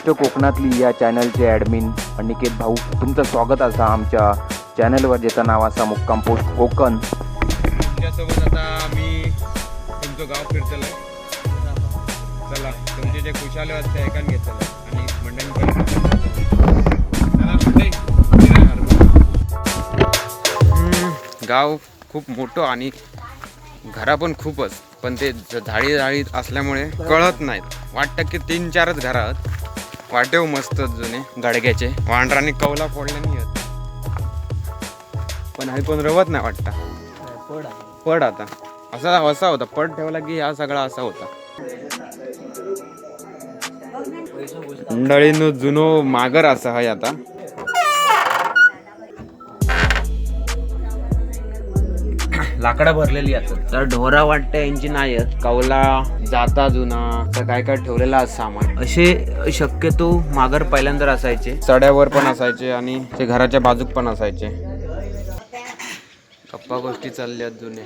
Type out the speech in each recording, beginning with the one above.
गोष्ट कोकणातली या चॅनलचे ॲडमिन अनिकेत भाऊ, तुमचं स्वागत असा आमच्या चॅनलवर, ज्याचं नाव असा मुक्काम पोस्ट कोकण. तुमच्यासोबत आता आम्ही तुमचं गाव फिरतलो. चला तुमचे जे खुशाले असते ऐकून घेतलं आणि मंडळी गाव खूप मोठं आणि घरा पण खूपच, पण ते झाडी झाडी असल्यामुळे कळत नाहीत. वाटतं की 3-4च घरं आहेत. वाटेव मस्त जुने गाडग्याचे वांढराने कौला फोडले नाही आहेत, पण पण रवत नाही वाटतं. पड आता असा होता, पड ठेवला की हा सगळा असा होता. मंडळीनो जुनो मागर असा आहे आता. लाकडा भरलेली असत तर ढोरा वाटतं यांची नाही आहेत. कौला जाता जुना तर काय काय ठेवलेला सामान असे शक्यतो मागर पहिल्यांदा असायचे. चढ्यावर पण असायचे आणि ते घराच्या बाजूक पण असायचे. गप्पा गोष्टी चालल्यात जुने.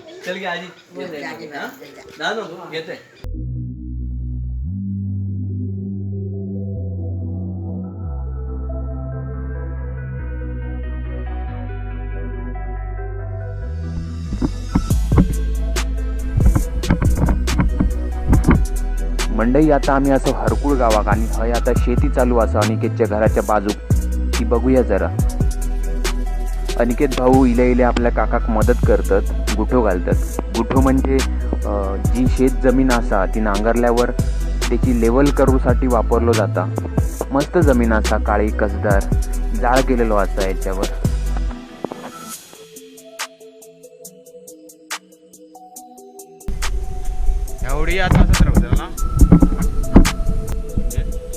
मंडई आता आम्ही असं हरकुळ गावाक आणि हय आता शेती चालू असं अनिकेतच्या घराच्या बाजूक. ती बघूया जरा. अनिकेत भाऊ इले इले आपल्या काकाक मदत करतात, गुठो घालतात. गुठो म्हणजे जी शेत जमीन असा ती नांगरल्यावर त्याची लेवल करूसाठी वापरलो जाता. मस्त जमीन असा, काळी कसदार, जाळ केलेलो असा याच्यावर. एवढी आता असंच राहू ना.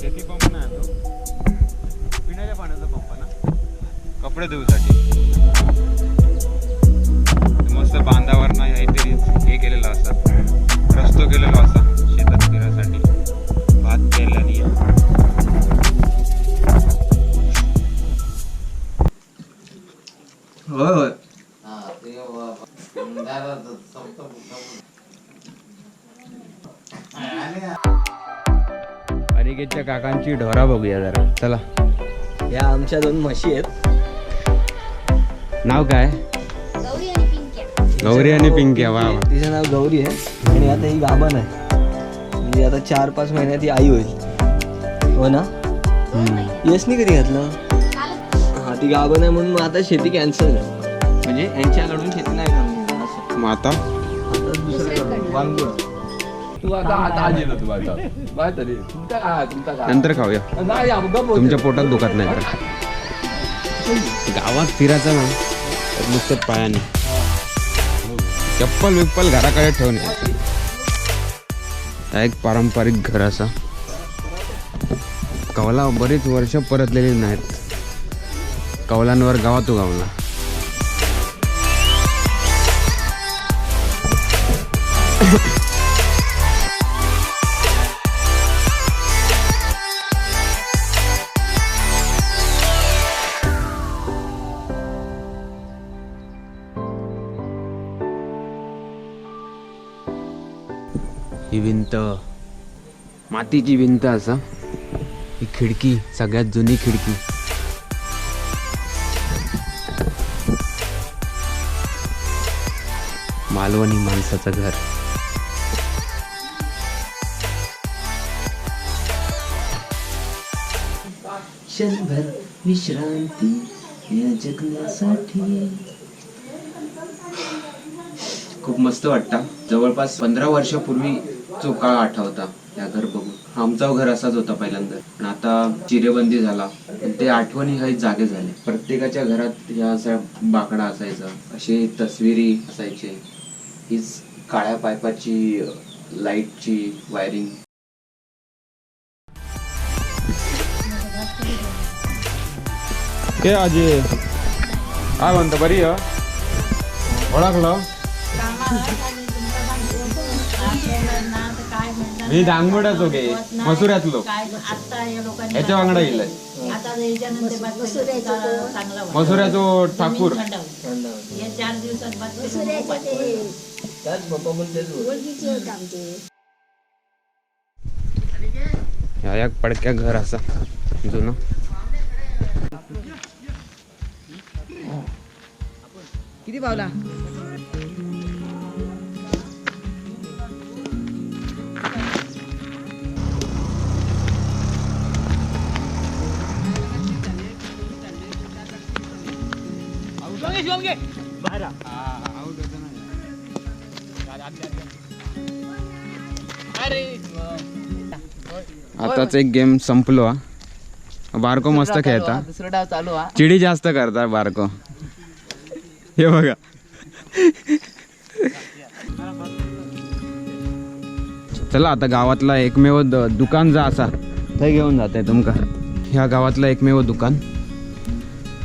शेती पंप नाही तो, पिण्याच्या पाण्याचा पंप ना, कपडे धुण्यासाठी. मस्त बांधावर नाही काहीतरी हे केलेलं असं, रस्तो केलेलो असा शेतात फिरायसाठी. भात पेरला नाही. होय होय. अनिकेतच्या काकांची ढोरा बघूया जरा. चला. या आमच्या 2 म्हशी आहेत. नाव काय? गौरी आणि पिंक्या. वा वा. तिचं नाव गौरी आहे आणि आता ही गाभण आहे. म्हणजे आता 4-5 महिन्यात ही आई होईल. हो ना. यशनी कधी घातलं? हा, ती गाभण आहे म्हणून आता शेती कॅन्सल आहे. म्हणजे यांच्याकडून शेती नाही करणार असं. मग आता दुसरं वांगू. नंतर खाऊया, तुमच्या पोटात दुखत नाही तर. गावात फिरायचं ना तर नुसतं पायाने. चप्पल विप्पल घराकडे ठेवणे. एक पारंपरिक घर असा. कौला बरीच वर्ष परतलेली नाहीत. कौलांवर गावात उगावला. ही भिंत मातीची भिंत असा. ही खिडकी सगळ्यात जुनी खिडकी. मालवणी माणसाचं घर. क्षणभर विश्रांती या जगण्यासाठी. खूप मस्त वाटतं. जवळपास 15 वर्षापूर्वी जो काळ आठवता या घर बघून. आमचा घर असाच होता पहिल्यांदा, पण आता चिरेबंदी झाला. ते आठवणी हे जागे झाले. प्रत्येकाच्या घरात ह्या असा बाकडा असायचा, असे तस्विरी असायचे. हीच काळ्या पायपाची लाईटची वायरिंग. आजी काय म्हणतो? बरी ओळखलं मी दांगोडाच हो गे मसुऱ्यातलो ह्याच्या वांगडा गेलाय. मसुऱ्याचो ठाकूर. ह्या एक पडक्या घर असा जुनं. किती पावला? आताच एक गेम संपलो. बारको मस्त खेळता. दुसरा डाव चालू हा. चिडी जास्त करता बारको. हे बघा. चला आता गावातला एकमेव दुकान जा असा थंय घेऊन जाते तुमका. ह्या गावातला एकमेव दुकान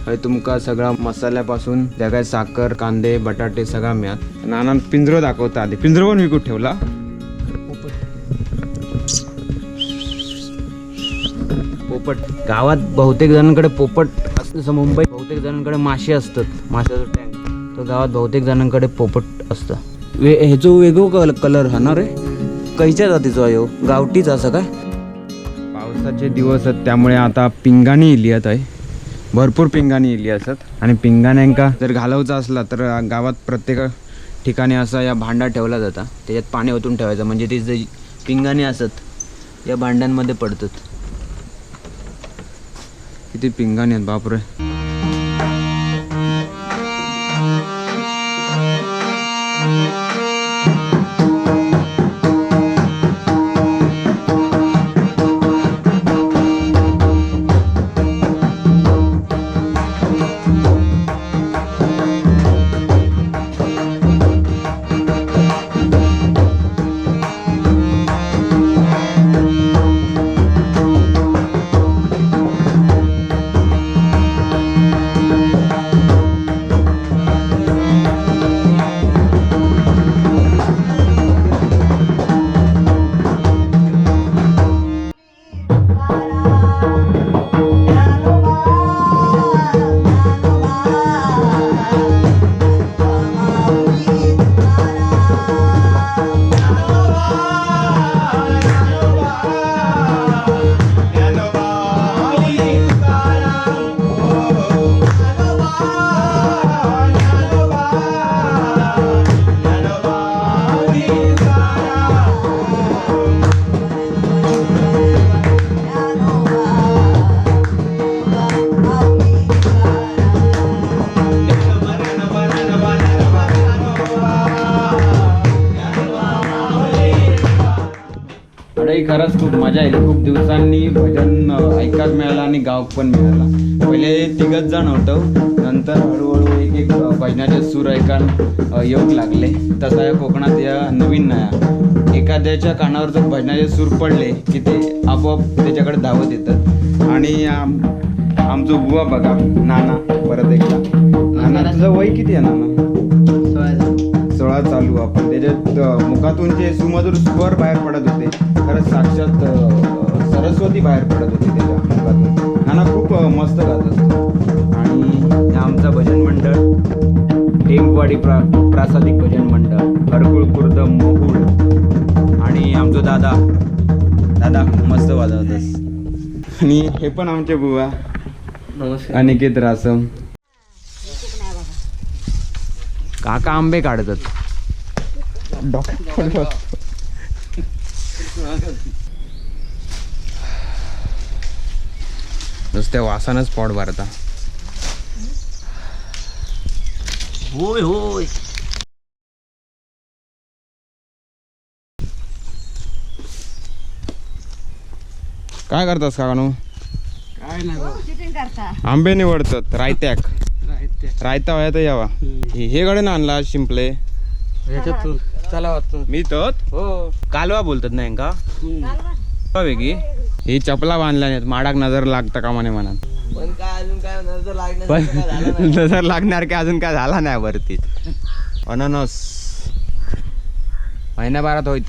हय तुमका सगळा मसाल्यापासून त्या काय साखर कांदे बटाटे सगळा मिळत. नाना पिंजरो दाखवता आधी. पिंजरो पण विकून ठेवला. पोपट गावात बहुतेक जणांकडे पोपट असतं. जसं मुंबईत बहुतेक जणांकडे मासे असतात. माशाचं टँक. तर गावात बहुतेक जणांकडे पोपट असतं. ह्याचो वेगळो कलर हा ना रे. कैच्या जातीचो आहे गावठीच असं काय. पावसाचे दिवस आहेत त्यामुळे आता पिंगाणी इली आहे. भरपूर पिंगाणी इली असत आणि पिंगाण्यांका जर घालवचा असला तर गावात प्रत्येक ठिकाणी असा या भांडा ठेवला जाता. त्याच्यात पाणी ओतून ठेवायचं म्हणजे ती जे पिंगाणी असत या भांड्यांमध्ये पडतात. किती पिंगाणी आहेत बापरे. खरंच खूप मजा आली. खूप दिवसांनी भजन ऐकायला मिळालं आणि गाव पण मिळाला. पहिले तिघच जण होतो. नंतर हळूहळू एक एक भजनाचे सूर ऐकायला येऊ लागले. तसा या कोकणात या नवीन नाही. एखाद्याच्या कानावर जर भजनाचे सूर पडले की ते आपोआप त्याच्याकडे धावत येतात. आणि आमचं बुवा बघा नाना परत एकदा. नाना तुझं वय किती आहे नाना? 16 चालू. आपण त्याच्यात मुखातून जे सुमधुर स्वर बाहेर पडत होते. खरंच साक्षात सरस्वती बाहेर पडत होती त्याच्या मुखातून. नाना खूप मस्त गात असतो. आणि आमचं भजन मंडळ टेमवाडी प्रासादिक भजन मंडळ हरकुळ खुर्द मोहुळ. आणि आमचं दादा मस्त वाजवतस. आणि हे पण आमचे बुवा अनिकेत रासम. काका आंबे काढतात. नुसत्या वासानच पोट भरता. होय होय. काय करतास काकानू? काय नाही आंबे निवडतात. रायता व्हायचा यावा. हे गडे ना आणला शिंपले याच्यातून चला वाटतो मी तर हो. कालवा बोलतात नाही का वेगळी. ही चपला बांधल्या नाहीत. माडाक नजर लागतं का म्हणे म्हणा. पण काय अजून काय नजर लागणार पण काय झालं नाही. नजर लागणार की अजून काय झाला नाही वरती. अननस महिन्याभरात होईल.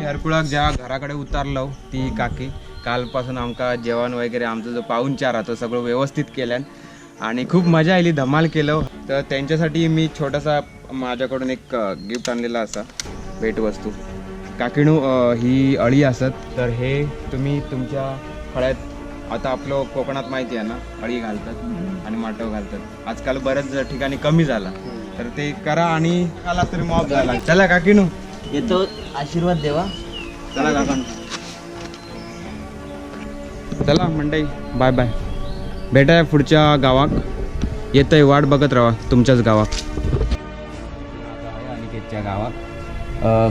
हरकुळाक ज्या घराकडे उतारलो ती काकी कालपासून आमका जेवण वगैरे आमचं जो पाहुणचार हा तो सगळं व्यवस्थित केल्यान आणि खूप मजा आली, धमाल केलं. तर त्यांच्यासाठी मी छोटासा माझ्याकडून एक गिफ्ट आणलेला असा भेटवस्तू. काकिणू ही अळी असत, तर हे तुम्ही तुमच्या फळ्यात, आता आपलं कोकणात माहिती आहे ना, अळी घालतात आणि माटव घालतात. आजकाल बऱ्याच ठिकाणी कमी झाला, तर ते करा आणि आला तरी मॉप झाला. चला काकिणू येतो, आशीर्वाद देवा. चला काका, चला मंडळी, बाय बाय. भेटाय पुढच्या गावात. येतंय, वाट बघत राहा तुमच्याच गावात. अनिकेतच्या गावात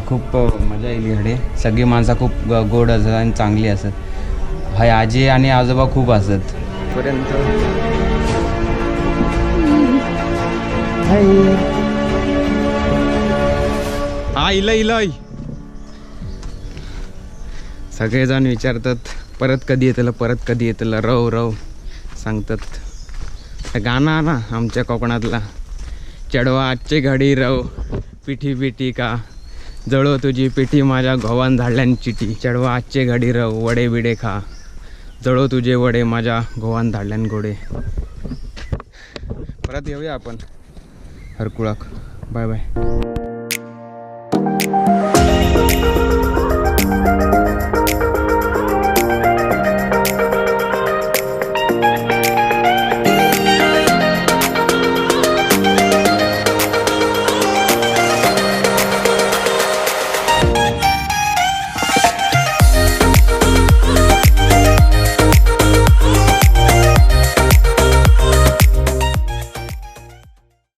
खूप मजा येईल. इकडे सगळी माणसं खूप गोड असत आणि चांगली असत. हाय आजी आणि आजोबा खूप असत. पर्यंत हा इलय सगळेजण विचारतात परत कधी येतलं, परत कधी येतलं, रव रव सांगतात. गाणं ना आमच्या कोकणातला, चढवा आजची घडी रव पिठी पिठी का, जळो तुझी पिठी माझ्या घोवान झाडल्यान चिटी. चढवा आजचे घडी रव वडे बिडे खा, जळो तुझे वडे माझ्या घोवान धाडल्यान गोडे. परत येऊया आपण हरकुळाक. Bye bye.